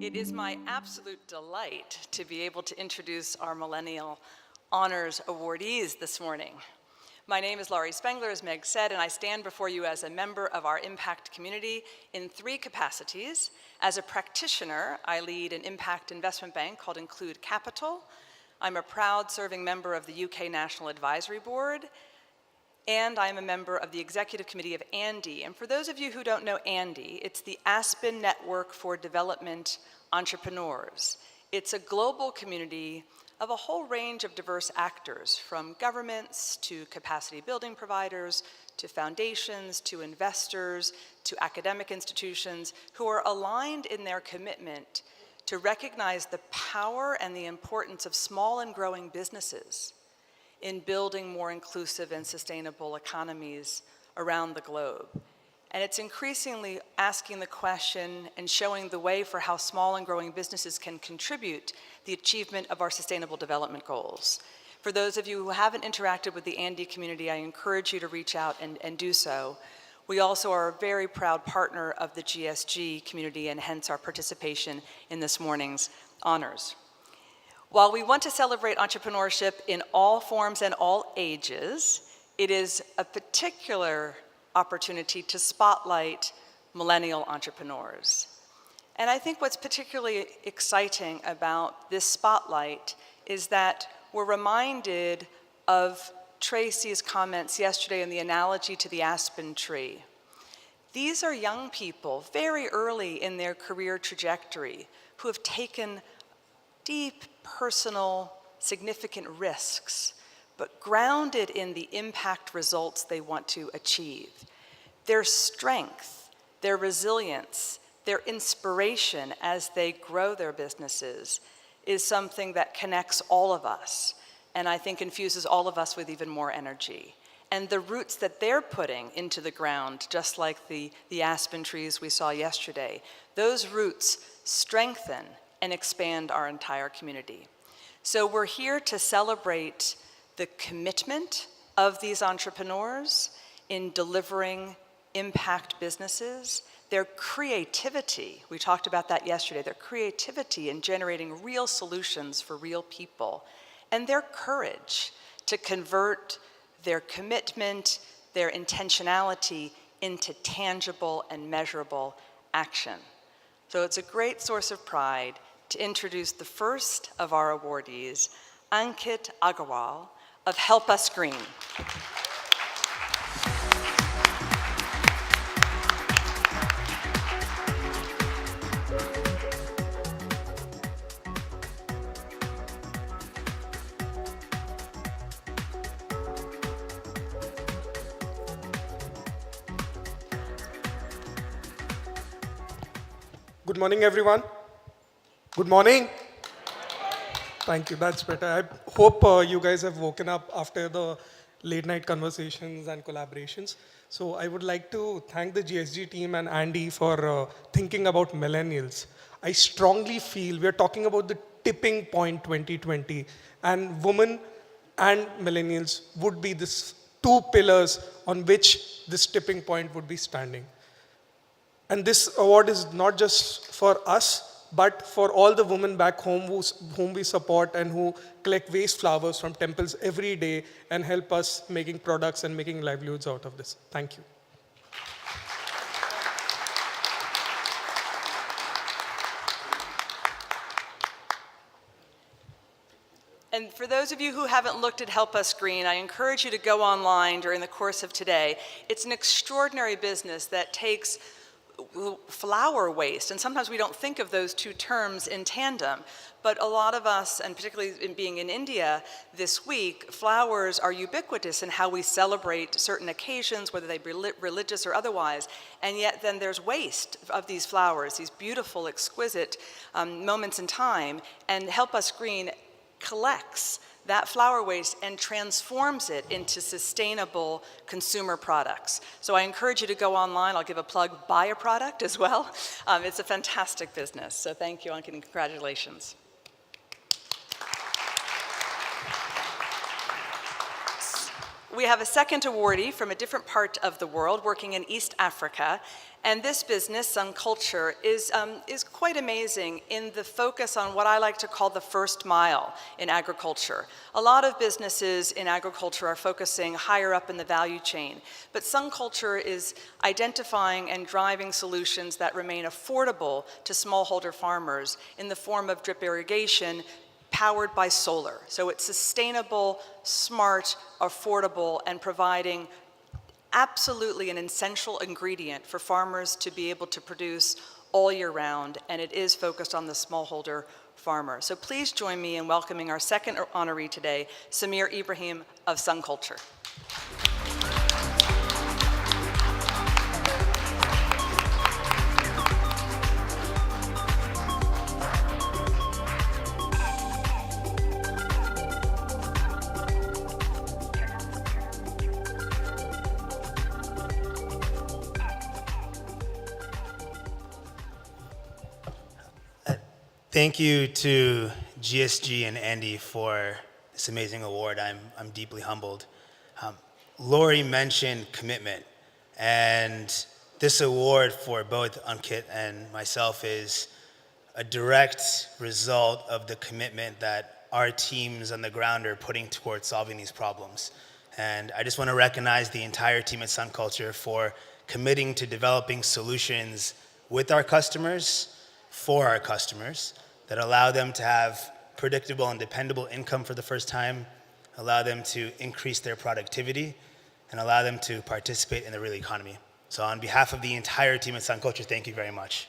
It is my absolute delight to be able to introduce our Millennial Honors awardees this morning. My name is Laurie Spengler, as Meg said, and I stand before you as a member of our impact community in 3 capacities. As a practitioner, I lead an impact investment bank called Include Capital. I'm a proud serving member of the UK National Advisory Board, and I'm a member of the Executive Committee of ANDI. And for those of you who don't know ANDI, it's the Aspen Network for Development Entrepreneurs. It's a global community of a whole range of diverse actors, from governments to capacity building providers, to foundations, to investors, to academic institutions, who are aligned in their commitment to recognize the power and the importance of small and growing businesses in building more inclusive and sustainable economies around the globe. And it's increasingly asking the question and showing the way for how small and growing businesses can contribute the achievement of our Sustainable Development Goals. For those of you who haven't interacted with the ANDI community, I encourage you to reach out and do so. We also are a very proud partner of the GSG community, and hence our participation in this morning's honors. While we want to celebrate entrepreneurship in all forms and all ages, it is a particular opportunity to spotlight millennial entrepreneurs. And I think what's particularly exciting about this spotlight is that we're reminded of Tracy's comments yesterday in the analogy to the aspen tree. These are young people very early in their career trajectory who have taken deep, personal, significant risks, but grounded in the impact results they want to achieve. Their strength, their resilience, their inspiration as they grow their businesses is something that connects all of us, and I think infuses all of us with even more energy. And the roots that they're putting into the ground, just like the aspen trees we saw yesterday, those roots strengthen and expand our entire community. So we're here to celebrate the commitment of these entrepreneurs in delivering impact businesses, their creativity, we talked about that yesterday, their creativity in generating real solutions for real people, and their courage to convert their commitment, their intentionality into tangible and measurable action. So it's a great source of pride to introduce the first of our awardees, Ankit Agarwal of Help Us Green. Good morning, everyone. Good morning. Thank you, that's better. I hope you guys have woken up after the late night conversations and collaborations. So I would like to thank the GSG team and Andy for thinking about millennials. I strongly feel we're talking about the tipping point 2020, and women and millennials would be these 2 pillars on which this tipping point would be standing. And this award is not just for us, but for all the women back home whom we support and who collect waste flowers from temples every day and help us making products and making livelihoods out of this. Thank you. And for those of you who haven't looked at Help Us Green, I encourage you to go online during the course of today. It's an extraordinary business that takes flower waste, and sometimes we don't think of those 2 terms in tandem, but a lot of us, and particularly in being in India this week, flowers are ubiquitous in how we celebrate certain occasions, whether they be religious or otherwise, and yet then there's waste of these flowers, these beautiful, exquisite moments in time, and Help Us Green collects that flower waste and transforms it into sustainable consumer products. So I encourage you to go online. I'll give a plug, buy a product as well. It's a fantastic business. So thank you, Ankit, and congratulations. We have a second awardee from a different part of the world working in East Africa. And this business, Sun Culture, is quite amazing in the focus on what I like to call the first mile in agriculture. A lot of businesses in agriculture are focusing higher up in the value chain, but Sun Culture is identifying and driving solutions that remain affordable to smallholder farmers in the form of drip irrigation powered by solar. So it's sustainable, smart, affordable, and providing absolutely an essential ingredient for farmers to be able to produce all year round, and it is focused on the smallholder farmer. So please join me in welcoming our second honoree today, Samir Ibrahim of Sun Culture. Thank you to GSG and Andy for this amazing award. I'm deeply humbled. Lori mentioned commitment, and this award for both Ankit and myself is a direct result of the commitment that our teams on the ground are putting towards solving these problems. And I just want to recognize the entire team at Sun Culture for committing to developing solutions with our customers, for our customers, that allow them to have predictable and dependable income for the first time, allow them to increase their productivity, and allow them to participate in the real economy. So on behalf of the entire team at Sun Culture, thank you very much.